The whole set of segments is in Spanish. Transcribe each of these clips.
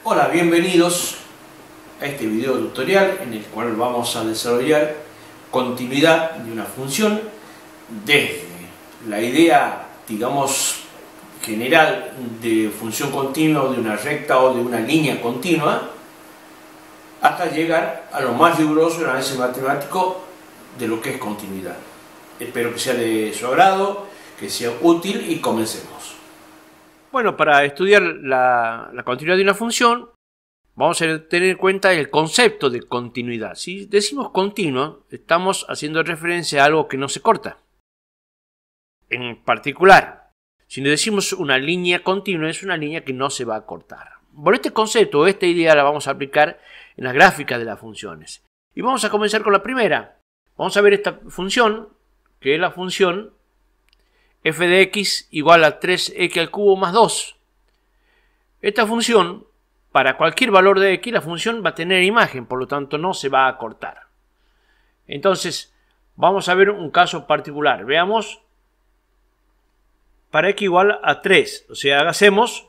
Hola, bienvenidos a este video tutorial en el cual vamos a desarrollar continuidad de una función desde la idea, digamos, general de función continua o de una recta o de una línea continua hasta llegar a lo más riguroso del análisis matemático de lo que es continuidad. Espero que sea de su agrado, que sea útil y comencemos. Bueno, para estudiar la continuidad de una función vamos a tener en cuenta el concepto de continuidad. Si decimos continua, estamos haciendo referencia a algo que no se corta. En particular, si decimos una línea continua, es una línea que no se va a cortar. Por este concepto, esta idea la vamos a aplicar en las gráficas de las funciones. Y vamos a comenzar con la primera. Vamos a ver esta función, que es la función f de x igual a 3x al cubo más 2. Esta función, para cualquier valor de x, la función va a tener imagen, por lo tanto no se va a cortar. Entonces, vamos a ver un caso particular. Veamos, para x igual a 3, o sea, hacemos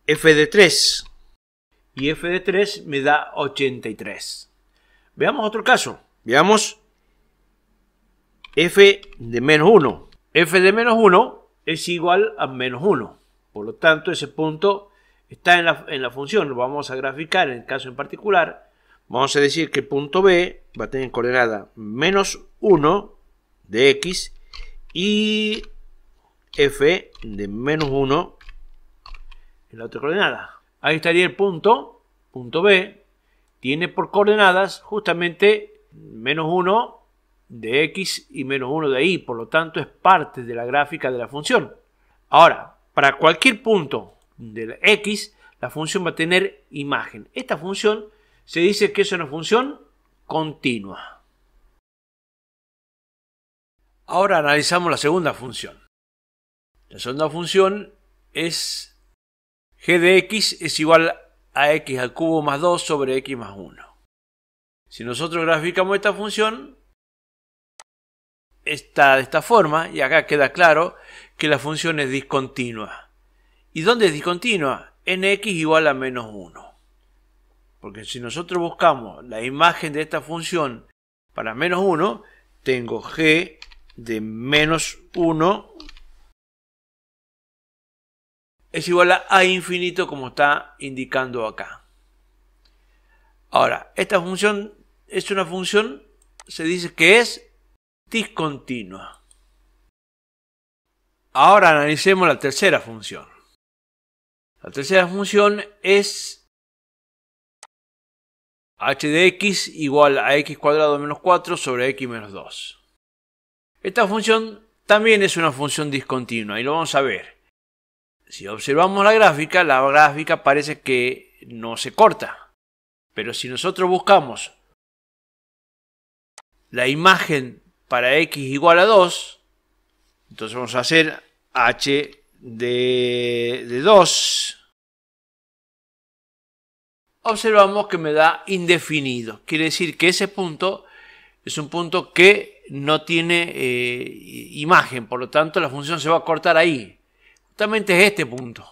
f de 3. Y f de 3 me da 83. Veamos otro caso. Veamos f de menos 1. F de menos 1 es igual a menos 1. Por lo tanto, ese punto está en la función. Lo vamos a graficar en el caso en particular. Vamos a decir que el punto B va a tener coordenada menos 1 de x y f de menos 1 en la otra coordenada. Ahí estaría el punto B. Tiene por coordenadas justamente menos 1 de x y menos 1 de y, por lo tanto es parte de la gráfica de la función. Ahora, para cualquier punto de x, la función va a tener imagen. Esta función se dice que es una función continua. Ahora analizamos la segunda función. La segunda función es g de x es igual a x al cubo más 2 sobre x más 1. Si nosotros graficamos esta función, está de esta forma, y acá queda claro que la función es discontinua. ¿Y dónde es discontinua? En x igual a menos 1. Porque si nosotros buscamos la imagen de esta función para menos 1, tengo g de menos 1 es igual a infinito, como está indicando acá. Ahora, esta función es una función, se dice que es discontinua. Ahora analicemos la tercera función. La tercera función es h de x igual a x cuadrado menos 4 sobre x menos 2. Esta función también es una función discontinua y lo vamos a ver. Si observamos la gráfica parece que no se corta. Pero si nosotros buscamos la imagen para x igual a 2, entonces vamos a hacer h de 2. Observamos que me da indefinido. Quiere decir que ese punto es un punto que no tiene imagen. Por lo tanto, la función se va a cortar ahí. Justamente es este punto.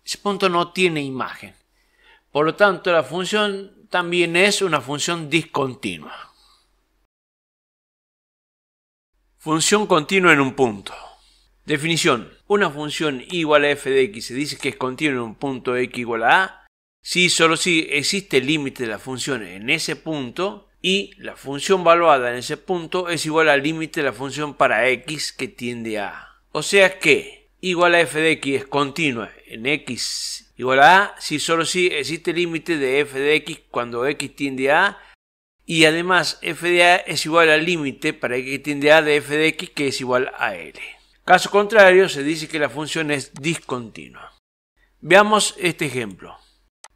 Ese punto no tiene imagen. Por lo tanto, la función también es una función discontinua. Función continua en un punto. Definición. Una función igual a f de x se dice que es continua en un punto x igual a a si solo si existe el límite de la función en ese punto y la función valuada en ese punto es igual al límite de la función para x que tiende a a. O sea que igual a f de x es continua en x igual a a si solo si existe el límite de f de x cuando x tiende a a. Y además f de a es igual al límite para x que tiende a de f de x que es igual a l. Caso contrario, se dice que la función es discontinua. Veamos este ejemplo.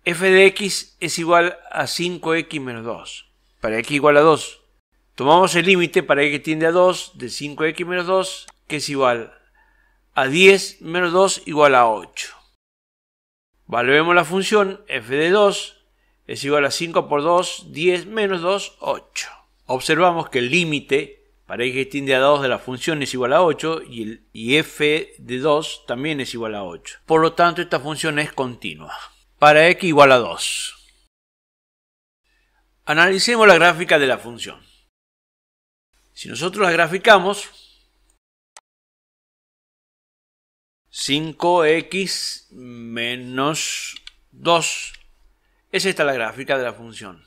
F de x es igual a 5x menos 2. Para x igual a 2. Tomamos el límite para x que tiende a 2 de 5x menos 2, que es igual a 10 menos 2 igual a 8. Evaluemos la función f de 2. Es igual a 5 por 2, 10 menos 2, 8. Observamos que el límite para x que tiende a 2 de la función es igual a 8 y f de 2 también es igual a 8. Por lo tanto, esta función es continua. para x igual a 2. Analicemos la gráfica de la función. Si nosotros la graficamos, 5x menos 2, es esta la gráfica de la función.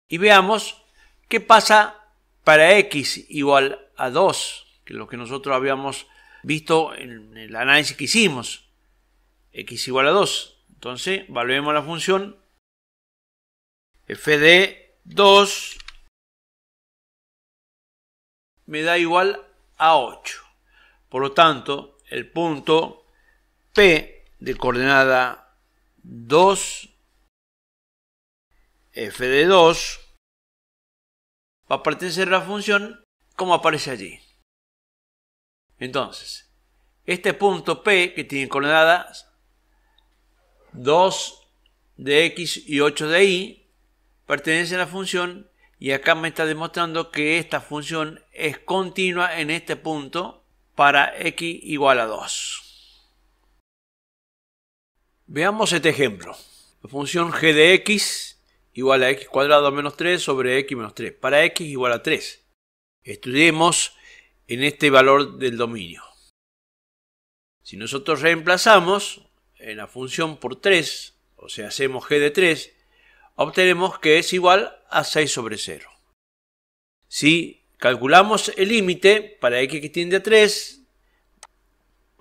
Y veamos qué pasa para x igual a 2, que es lo que nosotros habíamos visto en el análisis que hicimos. X igual a 2. Entonces, evaluemos la función f de 2 me da igual a 8. Por lo tanto, el punto P de coordenada 2, f de 2, va a pertenecer a la función como aparece allí. Entonces, este punto P, que tiene coordenadas 2 de x y 8 de y, pertenece a la función, y acá me está demostrando que esta función es continua en este punto para x igual a 2. Veamos este ejemplo. La función g de x igual a x cuadrado menos 3 sobre x menos 3, para x igual a 3. Estudiemos en este valor del dominio. Si nosotros reemplazamos en la función por 3, o sea, hacemos g de 3, obtenemos que es igual a 6 sobre 0. Si calculamos el límite para x que tiende a 3,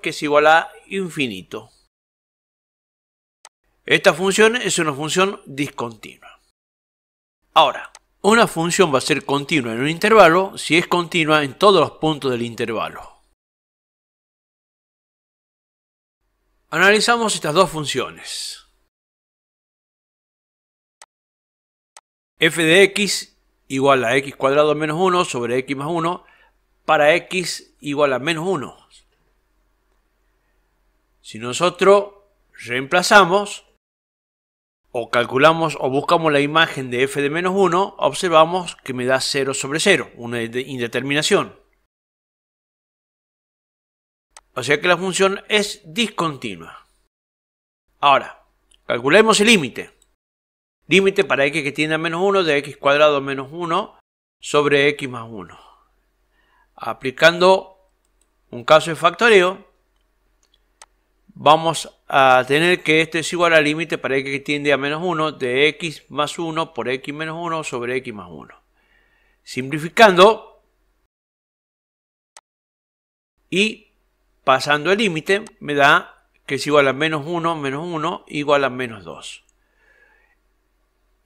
que es igual a infinito. Esta función es una función discontinua. Ahora, una función va a ser continua en un intervalo si es continua en todos los puntos del intervalo. Analizamos estas dos funciones. F de x igual a x cuadrado menos 1 sobre x más 1 para x igual a menos 1. Si nosotros reemplazamos o calculamos o buscamos la imagen de f de menos 1, observamos que me da 0 sobre 0, una indeterminación. O sea que la función es discontinua. Ahora, calculemos el límite. Límite para x que tiende a menos 1 de x cuadrado menos 1 sobre x más 1. Aplicando un caso de factoreo, vamos a tener que esto es igual al límite para x que tiende a menos 1 de x más 1 por x menos 1 sobre x más 1. Simplificando y pasando el límite me da que es igual a menos 1 igual a menos 2.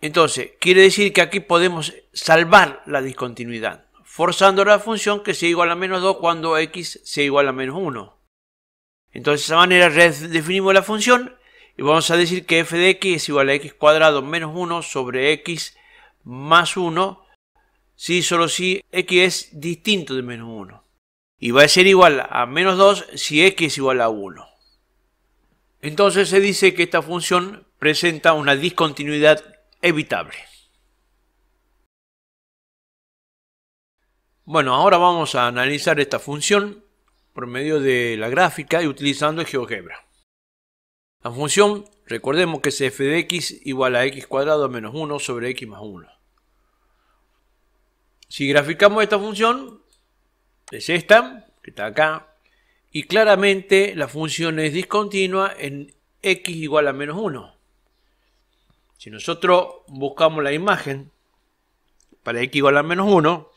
Entonces, quiere decir que aquí podemos salvar la discontinuidad, forzando la función que sea igual a menos 2 cuando x sea igual a menos 1. Entonces, de esa manera redefinimos la función y vamos a decir que f de x es igual a x cuadrado menos 1 sobre x más 1, si solo si x es distinto de menos 1. Y va a ser igual a menos 2 si x es igual a 1. Entonces se dice que esta función presenta una discontinuidad evitable. Bueno, ahora vamos a analizar esta función por medio de la gráfica y utilizando el GeoGebra. La función, recordemos que es f de x igual a x cuadrado menos 1 sobre x más 1. Si graficamos esta función, es esta, que está acá, y claramente la función es discontinua en x igual a menos 1. Si nosotros buscamos la imagen para x igual a menos 1,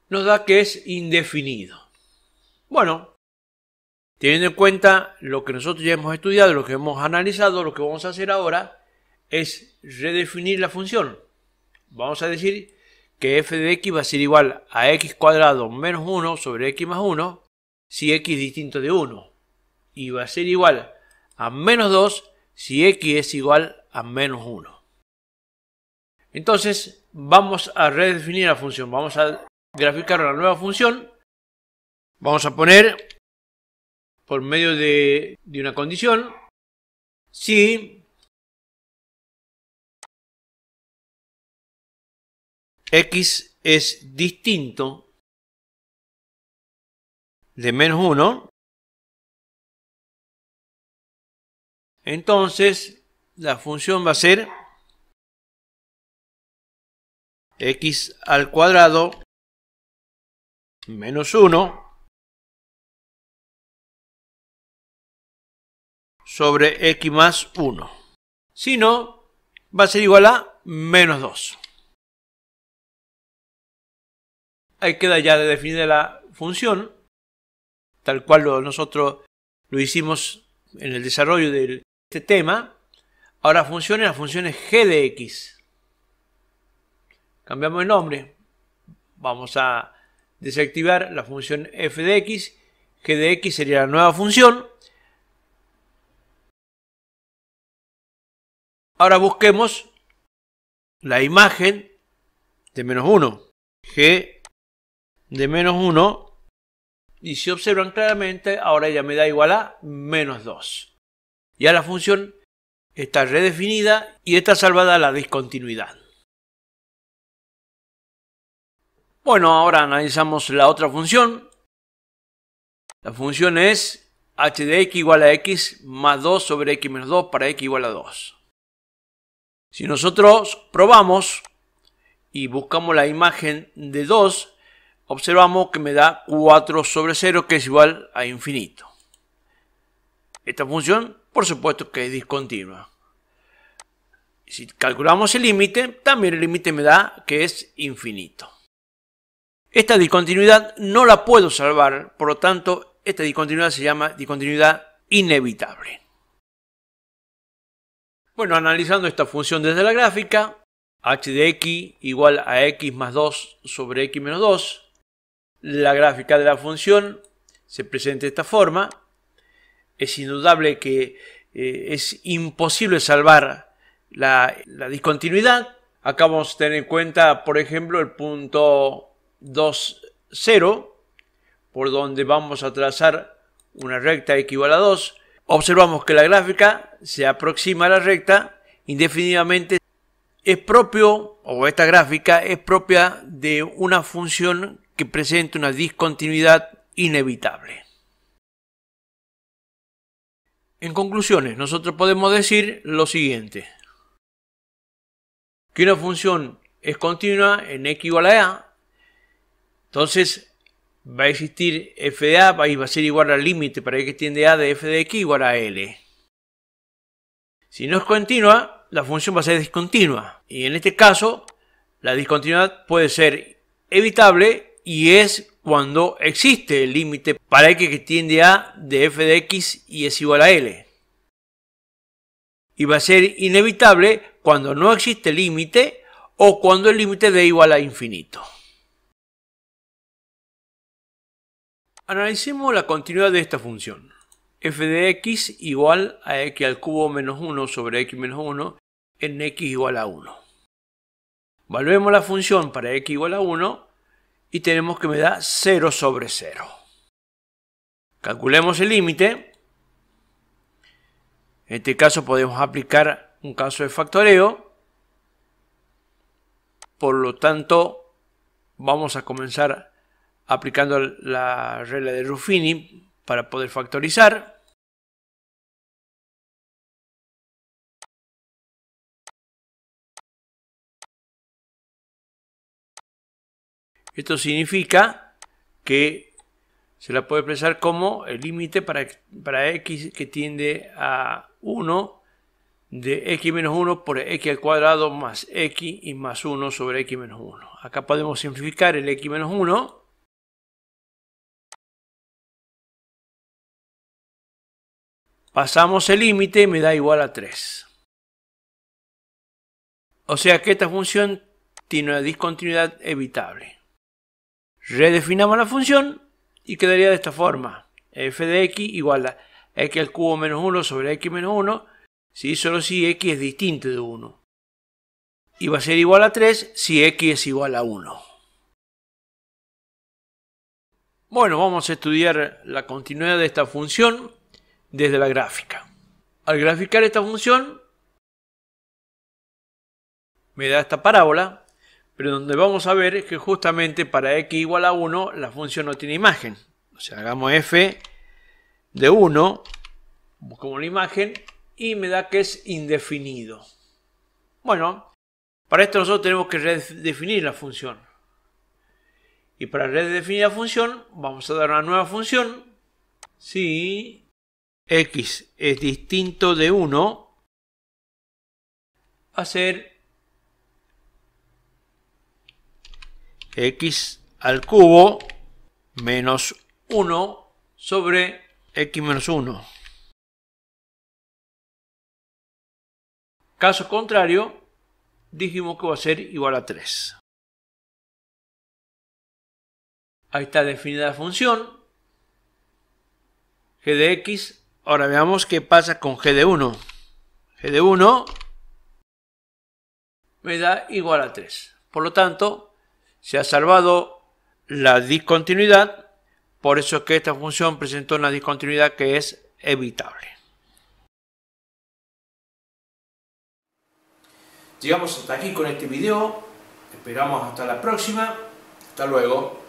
nos da que es indefinido. Bueno, teniendo en cuenta lo que nosotros ya hemos estudiado, lo que hemos analizado, lo que vamos a hacer ahora es redefinir la función. Vamos a decir que f de x va a ser igual a x cuadrado menos 1 sobre x más 1 si x es distinto de 1. Y va a ser igual a menos 2 si x es igual a menos 1. Entonces vamos a redefinir la función. Vamos a graficar una nueva función. Vamos a poner por medio de una condición si x es distinto de menos 1, Entonces la función va a ser x al cuadrado menos 1 sobre x más 1. Si no, va a ser igual a menos 2. Ahí queda ya definida la función, tal cual nosotros lo hicimos en el desarrollo de este tema. Ahora la función es g de x. Cambiamos el nombre. Vamos a desactivar la función f de x. G de x sería la nueva función. Ahora busquemos la imagen de menos 1. G de menos 1. Y si observan claramente, ahora ya me da igual a menos 2. Ya la función está redefinida y está salvada la discontinuidad. Bueno, ahora analizamos la otra función. La función es h de x igual a x más 2 sobre x menos 2 para x igual a 2. Si nosotros probamos y buscamos la imagen de 2, observamos que me da 4 sobre 0, que es igual a infinito. Esta función, por supuesto que es discontinua. Si calculamos el límite, también el límite me da que es infinito. Esta discontinuidad no la puedo salvar, por lo tanto, esta discontinuidad se llama discontinuidad inevitable. Bueno, analizando esta función desde la gráfica, h de x igual a x más 2 sobre x menos 2. La gráfica de la función se presenta de esta forma. Es indudable que es imposible salvar la discontinuidad. Acá vamos a tener en cuenta, por ejemplo, el punto 2, 0, por donde vamos a trazar una recta x igual a 2. Observamos que la gráfica se aproxima a la recta indefinidamente. Es propio, o esta gráfica es propia de una función que presenta una discontinuidad inevitable. En conclusiones, nosotros podemos decir lo siguiente: que una función es continua en x igual a a, entonces va a existir f de a y va a ser igual al límite para x tiende a de f de x igual a L. Si no es continua, la función va a ser discontinua. Y en este caso, la discontinuidad puede ser evitable y es cuando existe el límite para x que tiende a de f de x y es igual a L. Y va a ser inevitable cuando no existe límite o cuando el límite de igual a infinito. Analicemos la continuidad de esta función. F de x igual a x al cubo menos 1 sobre x menos 1 en x igual a 1. Volvemos la función para x igual a 1 y tenemos que me da 0 sobre 0. Calculemos el límite. En este caso podemos aplicar un caso de factoreo. Por lo tanto, vamos a comenzar aplicando la regla de Ruffini para poder factorizar. Esto significa que se la puede expresar como el límite para x que tiende a 1 de x menos 1 por x al cuadrado más x y más 1 sobre x menos 1. Acá podemos simplificar el x menos 1. Pasamos el límite y me da igual a 3. O sea que esta función tiene una discontinuidad evitable. Redefinamos la función y quedaría de esta forma. F de x igual a x al cubo menos 1 sobre x menos 1 si solo si x es distinto de 1. Y va a ser igual a 3 si x es igual a 1. Bueno, vamos a estudiar la continuidad de esta función desde la gráfica. Al graficar esta función me da esta parábola, pero donde vamos a ver es que justamente para x igual a 1 la función no tiene imagen. O sea, hagamos f de 1, buscamos la imagen y me da que es indefinido. Bueno, para esto nosotros tenemos que redefinir la función. Y para redefinir la función vamos a dar una nueva función. Si x es distinto de 1, va a ser x al cubo menos 1 sobre x menos 1. Caso contrario, dijimos que va a ser igual a 3. Ahí está definida la función g de x. Ahora veamos qué pasa con g de 1. G de 1 me da igual a 3. Por lo tanto, se ha salvado la discontinuidad. Por eso es que esta función presentó una discontinuidad que es evitable. Llegamos hasta aquí con este video. Esperamos hasta la próxima. Hasta luego.